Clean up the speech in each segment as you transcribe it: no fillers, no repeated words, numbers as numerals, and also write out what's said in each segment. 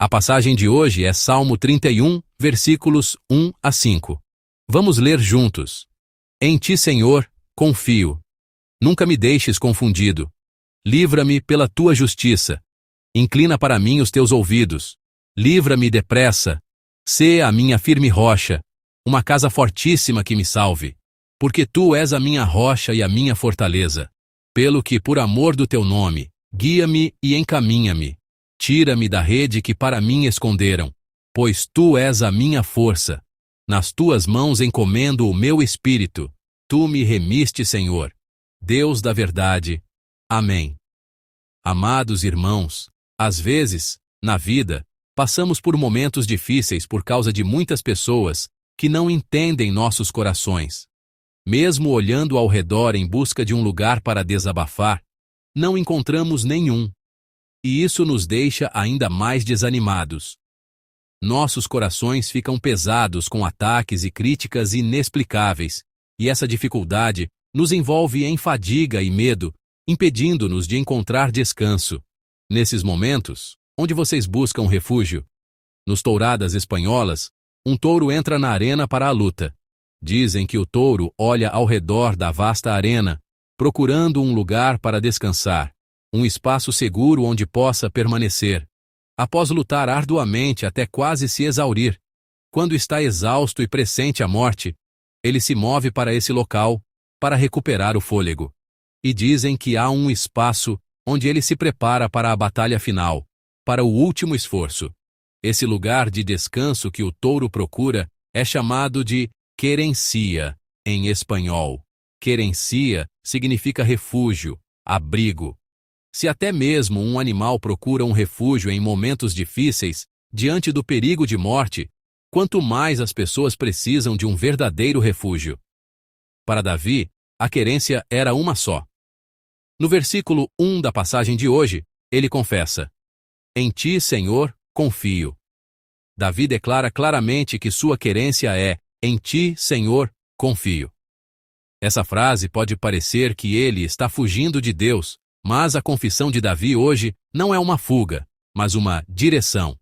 A passagem de hoje é Salmo 31, versículos 1 a 5. Vamos ler juntos. Em ti, Senhor, confio. Nunca me deixes confundido. Livra-me pela tua justiça. Inclina para mim os teus ouvidos. Livra-me depressa. Sê a minha firme rocha, uma casa fortíssima que me salve. Porque tu és a minha rocha e a minha fortaleza. Pelo que, por amor do teu nome, guia-me e encaminha-me. Tira-me da rede que para mim esconderam, pois tu és a minha força. Nas tuas mãos encomendo o meu espírito. Tu me remiste, Senhor, Deus da verdade. Amém. Amados irmãos, às vezes, na vida, passamos por momentos difíceis por causa de muitas pessoas que não entendem nossos corações. Mesmo olhando ao redor em busca de um lugar para desabafar, não encontramos nenhum. E isso nos deixa ainda mais desanimados. Nossos corações ficam pesados com ataques e críticas inexplicáveis, e essa dificuldade nos envolve em fadiga e medo, impedindo-nos de encontrar descanso. Nesses momentos, onde vocês buscam refúgio? Nos touradas espanholas, um touro entra na arena para a luta. Dizem que o touro olha ao redor da vasta arena, procurando um lugar para descansar, um espaço seguro onde possa permanecer. Após lutar arduamente até quase se exaurir, quando está exausto e pressente a morte, ele se move para esse local, para recuperar o fôlego. E dizem que há um espaço onde ele se prepara para a batalha final, para o último esforço. Esse lugar de descanso que o touro procura é chamado de querencia, em espanhol. Querencia significa refúgio, abrigo. Se até mesmo um animal procura um refúgio em momentos difíceis, diante do perigo de morte, quanto mais as pessoas precisam de um verdadeiro refúgio. Para Davi, a querência era uma só. No versículo 1 da passagem de hoje, ele confessa: Em ti, Senhor, confio. Davi declara claramente que sua querência é: Em ti, Senhor, confio. Essa frase pode parecer que ele está fugindo de Deus, mas a confissão de Davi hoje não é uma fuga, mas uma direção.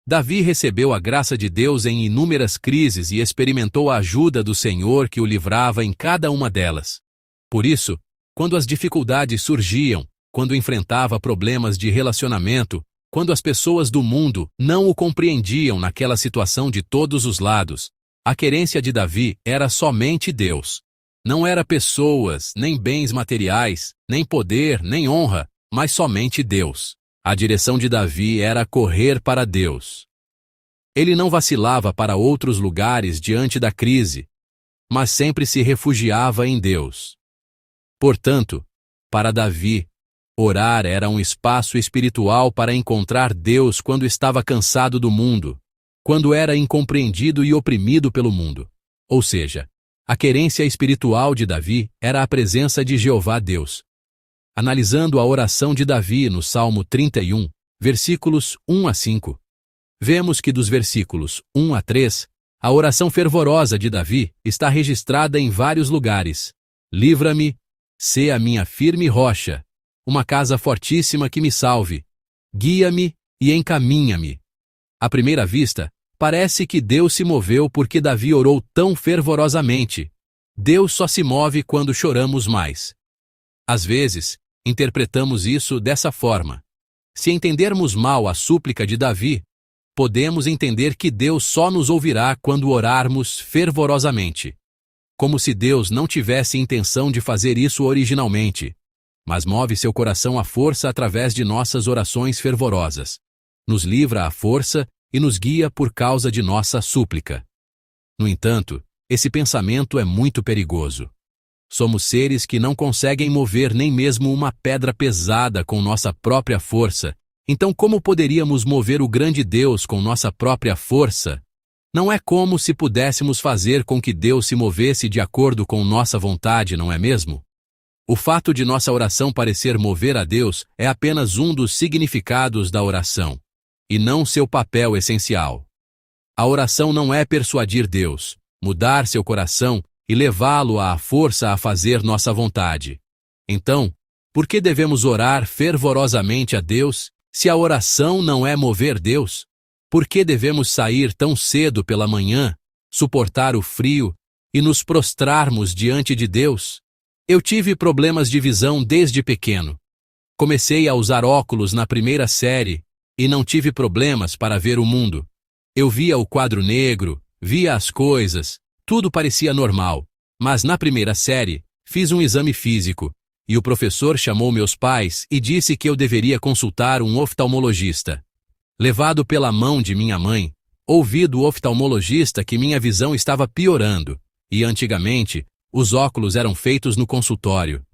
Davi recebeu a graça de Deus em inúmeras crises e experimentou a ajuda do Senhor que o livrava em cada uma delas. Por isso, quando as dificuldades surgiam, quando enfrentava problemas de relacionamento, quando as pessoas do mundo não o compreendiam naquela situação de todos os lados, a querência de Davi era somente Deus. Não era pessoas, nem bens materiais, nem poder, nem honra, mas somente Deus. A direção de Davi era correr para Deus. Ele não vacilava para outros lugares diante da crise, mas sempre se refugiava em Deus. Portanto, para Davi, orar era um espaço espiritual para encontrar Deus quando estava cansado do mundo, quando era incompreendido e oprimido pelo mundo. Ou seja, a querência espiritual de Davi era a presença de Jeová Deus. Analisando a oração de Davi no Salmo 31, versículos 1 a 5, vemos que dos versículos 1 a 3, a oração fervorosa de Davi está registrada em vários lugares. Livra-me, sê a minha firme rocha, uma casa fortíssima que me salve. Guia-me e encaminha-me. À primeira vista, parece que Deus se moveu porque Davi orou tão fervorosamente. Deus só se move quando choramos mais. Às vezes, interpretamos isso dessa forma. Se entendermos mal a súplica de Davi, podemos entender que Deus só nos ouvirá quando orarmos fervorosamente. Como se Deus não tivesse intenção de fazer isso originalmente, mas move seu coração à força através de nossas orações fervorosas. Nos livra à força e nos guia por causa de nossa súplica. No entanto, esse pensamento é muito perigoso. Somos seres que não conseguem mover nem mesmo uma pedra pesada com nossa própria força. Então, como poderíamos mover o grande Deus com nossa própria força? Não é como se pudéssemos fazer com que Deus se movesse de acordo com nossa vontade, não é mesmo? O fato de nossa oração parecer mover a Deus é apenas um dos significados da oração, e não seu papel essencial. A oração não é persuadir Deus, mudar seu coração e levá-lo à força a fazer nossa vontade. Então, por que devemos orar fervorosamente a Deus Se a oração não é mover Deus, por que devemos sair tão cedo pela manhã, suportar o frio e nos prostrarmos diante de Deus? Eu tive problemas de visão desde pequeno. Comecei a usar óculos na primeira série e não tive problemas para ver o mundo. Eu via o quadro negro, via as coisas, tudo parecia normal. Mas na primeira série, fiz um exame físico e o professor chamou meus pais e disse que eu deveria consultar um oftalmologista. Levado pela mão de minha mãe, ouvi do oftalmologista que minha visão estava piorando e antigamente os óculos eram feitos no consultório.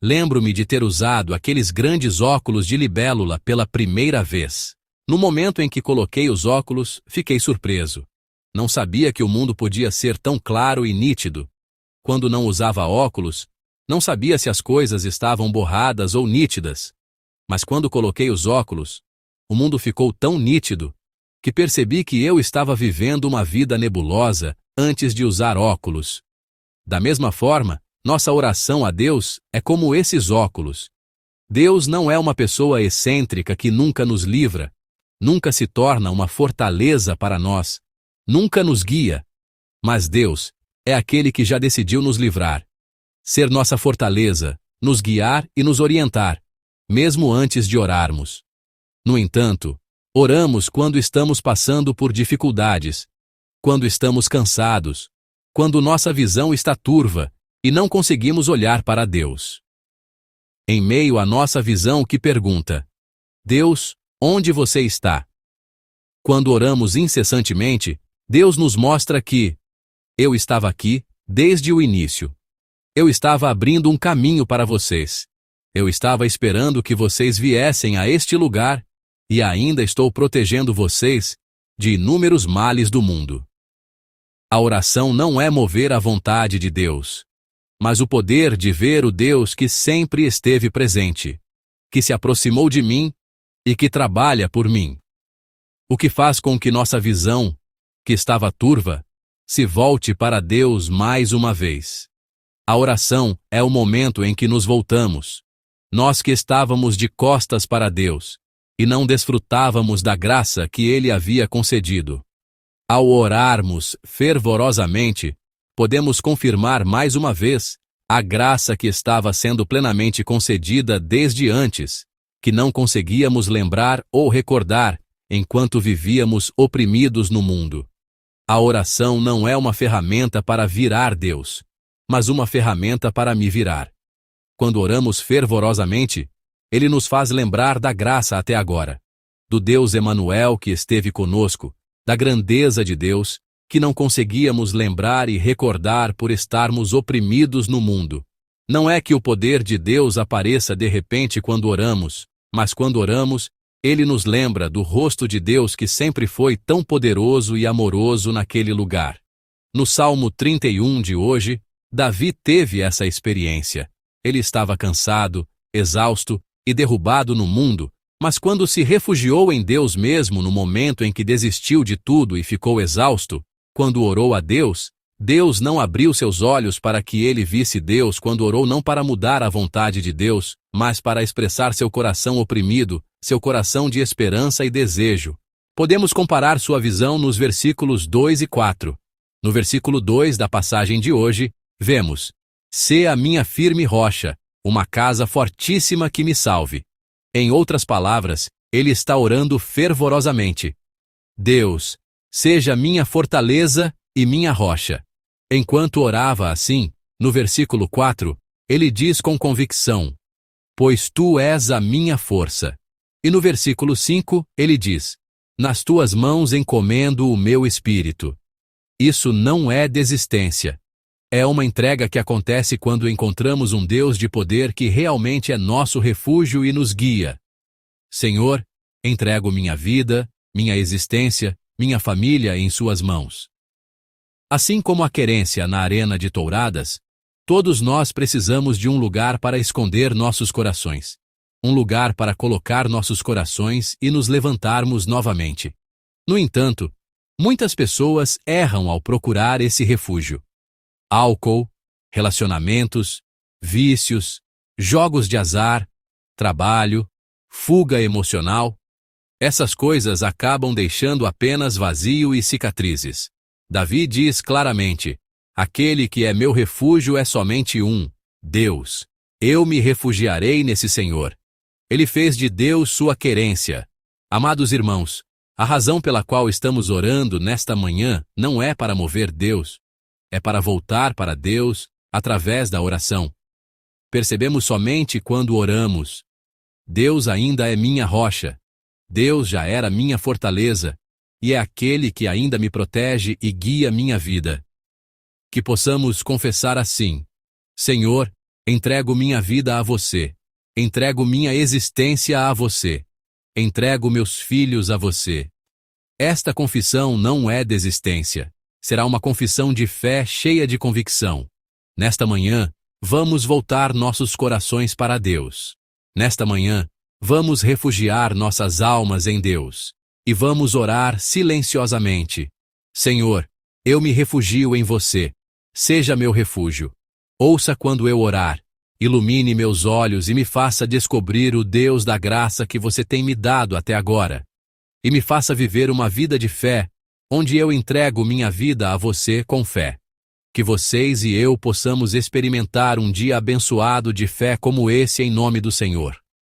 Lembro-me de ter usado aqueles grandes óculos de libélula pela primeira vez. No momento em que coloquei os óculos, fiquei surpreso. Não sabia que o mundo podia ser tão claro e nítido. Quando não usava óculos, não sabia se as coisas estavam borradas ou nítidas. Mas quando coloquei os óculos, o mundo ficou tão nítido que percebi que eu estava vivendo uma vida nebulosa antes de usar óculos. Da mesma forma, nossa oração a Deus é como esses óculos. Deus não é uma pessoa excêntrica que nunca nos livra, nunca se torna uma fortaleza para nós, nunca nos guia. Mas Deus é aquele que já decidiu nos livrar, ser nossa fortaleza, nos guiar e nos orientar, mesmo antes de orarmos. No entanto, oramos quando estamos passando por dificuldades, quando estamos cansados, quando nossa visão está turva e não conseguimos olhar para Deus. Em meio à nossa visão que pergunta: Deus, onde você está? Quando oramos incessantemente, Deus nos mostra que eu estava aqui desde o início. Eu estava abrindo um caminho para vocês. Eu estava esperando que vocês viessem a este lugar e ainda estou protegendo vocês de inúmeros males do mundo. A oração não é mover a vontade de Deus, mas o poder de ver o Deus que sempre esteve presente, que se aproximou de mim e que trabalha por mim. O que faz com que nossa visão, que estava turva, se volte para Deus mais uma vez. A oração é o momento em que nos voltamos. Nós que estávamos de costas para Deus e não desfrutávamos da graça que Ele havia concedido. Ao orarmos fervorosamente, podemos confirmar mais uma vez a graça que estava sendo plenamente concedida desde antes, que não conseguíamos lembrar ou recordar enquanto vivíamos oprimidos no mundo. A oração não é uma ferramenta para virar Deus, mas uma ferramenta para me virar. Quando oramos fervorosamente, Ele nos faz lembrar da graça até agora, do Deus Emanuel que esteve conosco, da grandeza de Deus, que não conseguíamos lembrar e recordar por estarmos oprimidos no mundo. Não é que o poder de Deus apareça de repente quando oramos, mas quando oramos, Ele nos lembra do rosto de Deus que sempre foi tão poderoso e amoroso naquele lugar. No Salmo 31 de hoje, Davi teve essa experiência. Ele estava cansado, exausto e derrubado no mundo, mas quando se refugiou em Deus mesmo no momento em que desistiu de tudo e ficou exausto, quando orou a Deus, Deus não abriu seus olhos para que ele visse Deus quando orou não para mudar a vontade de Deus, mas para expressar seu coração oprimido, seu coração de esperança e desejo. Podemos comparar sua visão nos versículos 2 e 4. No versículo 2 da passagem de hoje, vemos: "Sê a minha firme rocha, uma casa fortíssima que me salve." Em outras palavras, ele está orando fervorosamente: Deus, seja minha fortaleza e minha rocha. Enquanto orava assim, no versículo 4, ele diz com convicção: pois tu és a minha força. E no versículo 5, ele diz: nas tuas mãos encomendo o meu espírito. Isso não é desistência. É uma entrega que acontece quando encontramos um Deus de poder que realmente é nosso refúgio e nos guia. Senhor, entrego minha vida, minha existência, minha família em suas mãos. Assim como a querência na arena de touradas, todos nós precisamos de um lugar para esconder nossos corações. Um lugar para colocar nossos corações e nos levantarmos novamente. No entanto, muitas pessoas erram ao procurar esse refúgio. Álcool, relacionamentos, vícios, jogos de azar, trabalho, fuga emocional, Essas coisas acabam deixando apenas vazio e cicatrizes. Davi diz claramente: aquele que é meu refúgio é somente um, Deus. Eu me refugiarei nesse Senhor. Ele fez de Deus sua querência. Amados irmãos, a razão pela qual estamos orando nesta manhã não é para mover Deus, é para voltar para Deus através da oração. Percebemos somente quando oramos: Deus ainda é minha rocha, Deus já era minha fortaleza, e é aquele que ainda me protege e guia minha vida. Que possamos confessar assim: Senhor, entrego minha vida a você, entrego minha existência a você, entrego meus filhos a você. Esta confissão não é desistência, será uma confissão de fé cheia de convicção. Nesta manhã, vamos voltar nossos corações para Deus. Nesta manhã, vamos refugiar nossas almas em Deus. E vamos orar silenciosamente: Senhor, eu me refugio em você. Seja meu refúgio. Ouça quando eu orar. Ilumine meus olhos e me faça descobrir o Deus da graça que você tem me dado até agora. E me faça viver uma vida de fé, onde eu entrego minha vida a você com fé. Que vocês e eu possamos experimentar um dia abençoado de fé como esse em nome do Senhor.